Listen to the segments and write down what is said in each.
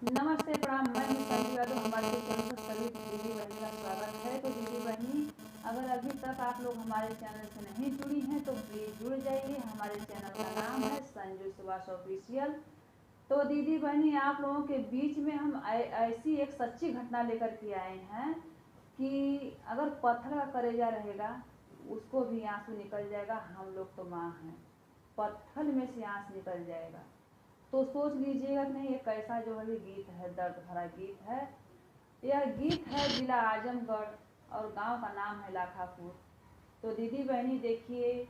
नमस्ते प्रणाम, मैं हूं संजू यादव। हमारे चैनल पर सभी दीदी बहनी का स्वागत है। तो दीदी बहनी, अगर अभी तक आप लोग हमारे चैनल से नहीं जुड़ी हैं तो प्लीज़ जुड़ जाइए। हमारे चैनल का नाम है संजू सुभाष ऑफिशियल। तो दीदी बहनी, आप लोगों के बीच में हम ऐसी एक सच्ची घटना लेकर के आए हैं कि अगर पत्थर का कलेजा रहेगा उसको भी आंसू निकल जाएगा। हम लोग तो माँ हैं, पत्थर में से आंसू निकल जाएगा। तो सोच लीजिएगा कि नहीं, ये कैसा जो है गीत है, दर्द भरा गीत है। यह गीत है जिला आजमगढ़ और गांव का नाम है लाखापुर। तो दीदी बहनी देखिए,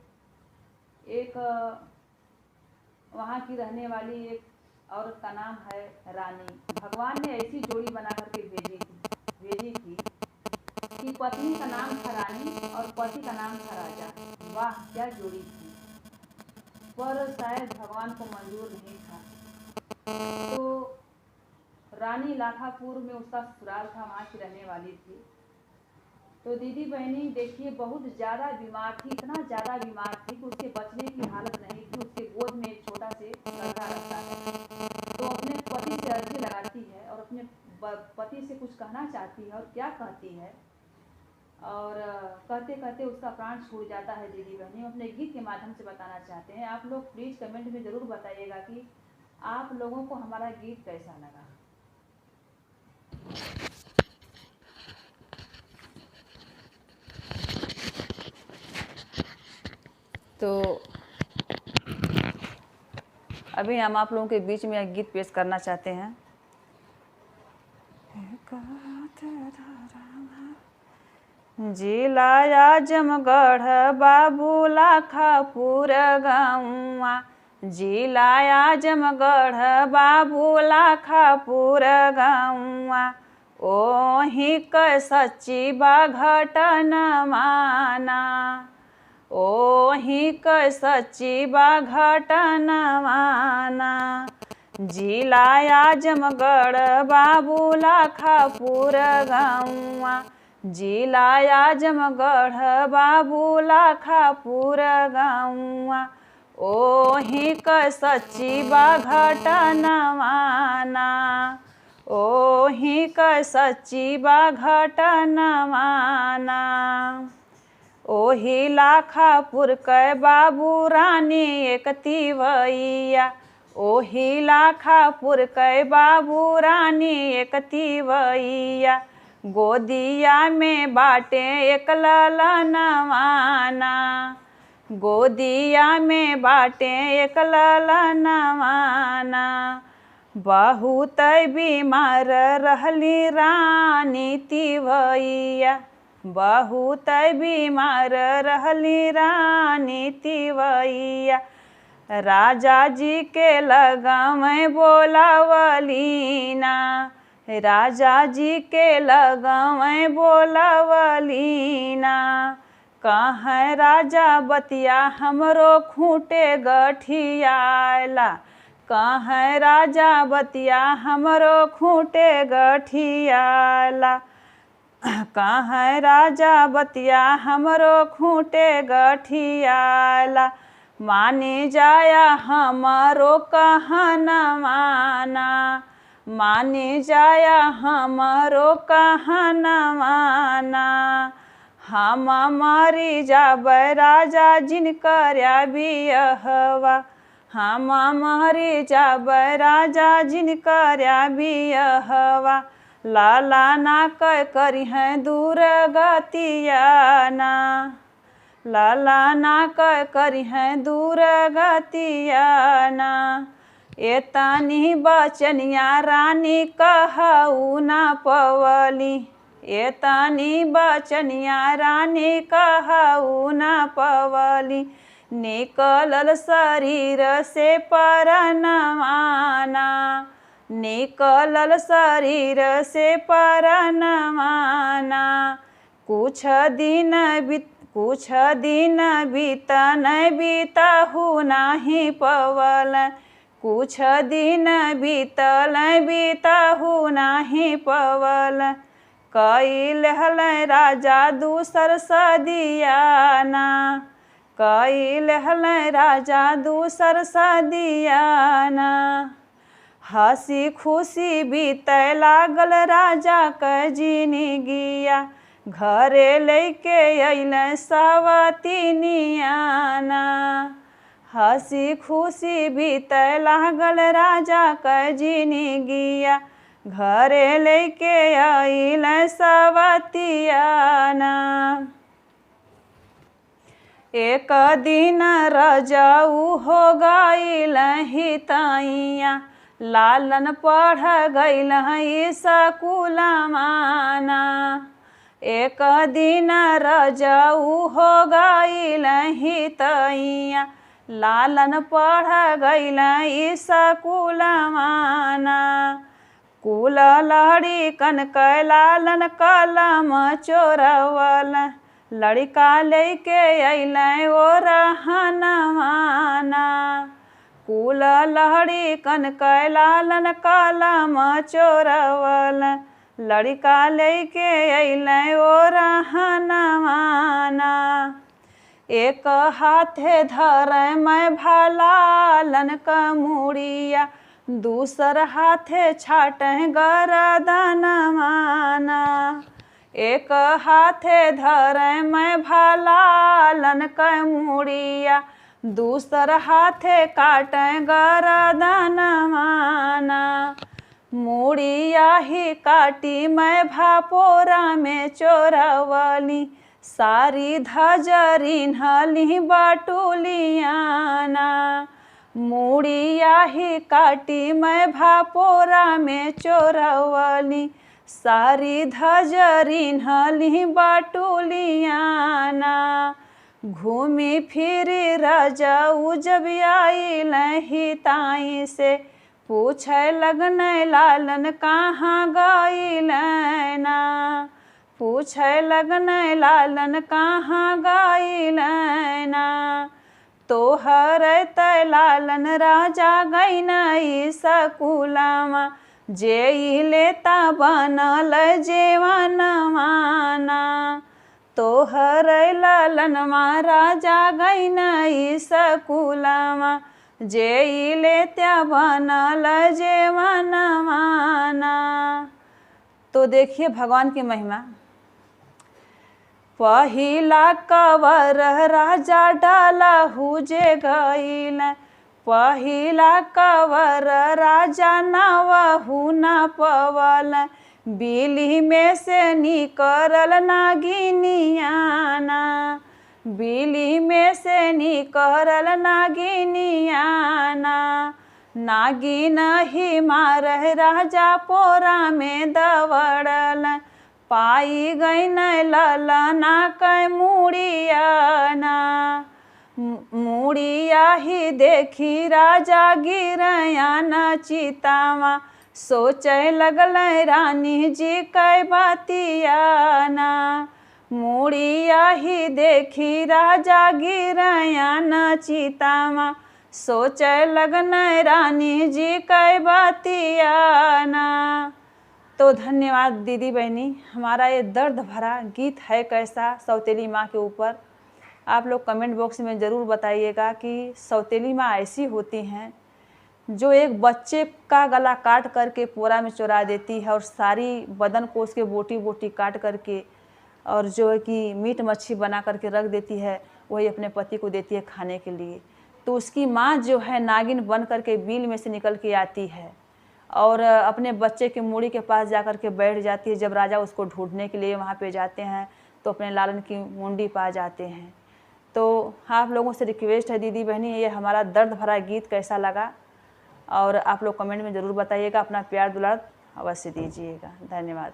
एक वहाँ की रहने वाली एक औरत का नाम है रानी। भगवान ने ऐसी जोड़ी बना करके भेजी थी कि पत्नी का नाम था रानी और पति का नाम था राजा। वाह क्या जोड़ी थी, पर शायद भगवान को मंजूर नहीं था। तो रानी लाखापुर में उसका ससुराल था, वहाँ की रहने वाली थी। तो दीदी बहनी देखिए, बहुत ज़्यादा बीमार थी, इतना ज़्यादा बीमार थी कि उसके बचने की हालत नहीं थी। उसके गोद में एक छोटा से लड़का रहता है। तो अपने पति से अर्जी लगाती है और अपने पति से कुछ कहना चाहती है। और क्या कहती है, और कहते कहते उसका प्राण छूट जाता है। दीदी बहनी, हम अपने गीत के माध्यम से बताना चाहते हैं। आप लोग प्लीज़ कमेंट में ज़रूर बताइएगा कि आप लोगों को हमारा गीत कैसा लगा। तो अभी हम आप लोगों के बीच में एक गीत पेश करना चाहते हैं। जिला आजमगढ़ बाबू लाखापुर गौआ, जिला आजमगढ़ बाबू लाखापुर गौआ। ओही क सच्ची बा घटनवाना, ओही क सच्ची बा घटनवाना। जिला आजमगढ़ बाबू लाखापुर गौआ, जिला आजमगढ़ बाबू लाखापुर गौआ। ओही क सच्ची बा घटनवाना, ओही क सच्ची बा घटनवाना। ओही लाखापुर कै बाबू रानी एक तिवैया, ओही लाखापुर कै बाबू रानी एक तिवैया। गोदिया में बाटे एक ललनवाना, गोदिया में बाटे एक ललनवाना। बहुत बीमार रहली रानी तिवैया, बहुत बीमार रहली रानी तिवैया। राजा जी के लगमे बोलावलीना, राजा जी के लगमे बोलावलीना। कहाँ राजा बतिया हमरो खूंटे गठियाला, कहाँ राजा बतिया हमरो खूंटे गठियाला। कहाँ राजा बतिया हमरो खूंटे गठियाला। मानी जाया हमरो कहनवाना, मानी जाया हमरो कहनवाना। हम मरी जाबै राजा जिनकर्या बियहवा, हम मरी जाबै राजा जिनकर्या बियहवा। लाला ना करी हैं दूर गतियाना, लाला ना करी हैं दूर गतियाना। एतनी बचनिया रानी कहऊ ना पवली, एतनी बचनिया रानी कहऊ ना पवली। निकलल शरीर से परनवाना, निकलल शरीर से परनवाना। कुछ दिन बीतन बीतहु नाही पवल, कुछ दिन बीतल बीतहु नाही पवल। कैल हल राजा दूसर सदियाना, कैल हल राजा दूसर सदियाना। हंसी खुशी बीतै लागल राजा क जिनगिया, घरे लेके अइलै सवतिनियाना। हंसी खुशी बीतै लागल राजा क जिनगिया, घरे लेके अइलै सवतियाना। एक दिन रजऊ हो गइल हितैया, लालन पढ़ गइल स्कूलमाना। एक दिन रजऊ हो गइल हितैया, लालन पढ़ गइल स्कूलमाना। कुल लड़िकन क लालन कलम चोरवल, लड़का लेके अइलै ओरहनवाना। कुल लड़िकन क लालन कलम चोरवल, लड़का लेके अइलै ओरहनवाना। एक हाथे धरै मैं भलालन क मुड़िया, दूसर हाथे छाटै गरदनवाना। एक हाथे धरै मैं भलालन क मुड़िया, दूसर हाथे काटै गरदनवाना। मुड़िया ही काटी मैं भापोरा में चोरवली, सारी धजरी नली बटुलियाना। मुड़िया ही काटी मैं भापोरा में चोरवली, सारी धजरी नली बटुलियाना। घूमी फिरी रजऊ जब आइल हिताई से, पूछै लगनै लालन कहाँ गइलैना। पूछै लगनै लालन कहाँ गइलैना। तोहर तै लालन राजा गइनै स्कूलमा, जे लेता बनल जेवनवाना। तोहर लालनमा राजा गइनै स्कूलमा, जे लेता बनल जेवनवाना। तो देखिए भगवान की महिमा। पहिला कवर राजा डालहु जे गइल, पहिला कवर राजा नावहु न पवल, बिली में से निकलल नागिनियाना। बिली में से निकलल नागिनियाना। नागिन ही मारह राजा पोरा में दवड़ल, पाई गइन ललना कै मुड़ियाना। मुड़िया ही देखी राजा गिरया न चितावा, सोचे लगलै रानी जी कै बतियाना। मुड़िया ही देखी राजा गिरया न चितावा, सोचे लगनै रानी जी कै बतियाना। तो धन्यवाद दीदी बहनी। हमारा ये दर्द भरा गीत है कैसा सौतेली माँ के ऊपर, आप लोग कमेंट बॉक्स में ज़रूर बताइएगा कि सौतेली माँ ऐसी होती हैं जो एक बच्चे का गला काट करके पोरा में चुरा देती है और सारी बदन को उसके बोटी बोटी काट करके और जो है कि मीट मच्छी बना करके रख देती है, वही अपने पति को देती है खाने के लिए। तो उसकी माँ जो है नागिन बन करके बिल में से निकल के आती है और अपने बच्चे की मूड़ी के पास जा कर के बैठ जाती है। जब राजा उसको ढूंढने के लिए वहाँ पे जाते हैं तो अपने लालन की मुंडी पा जाते हैं। तो आप लोगों से रिक्वेस्ट है दीदी बहनी, ये हमारा दर्द भरा गीत कैसा लगा और आप लोग कमेंट में ज़रूर बताइएगा। अपना प्यार दुलार अवश्य दीजिएगा। धन्यवाद।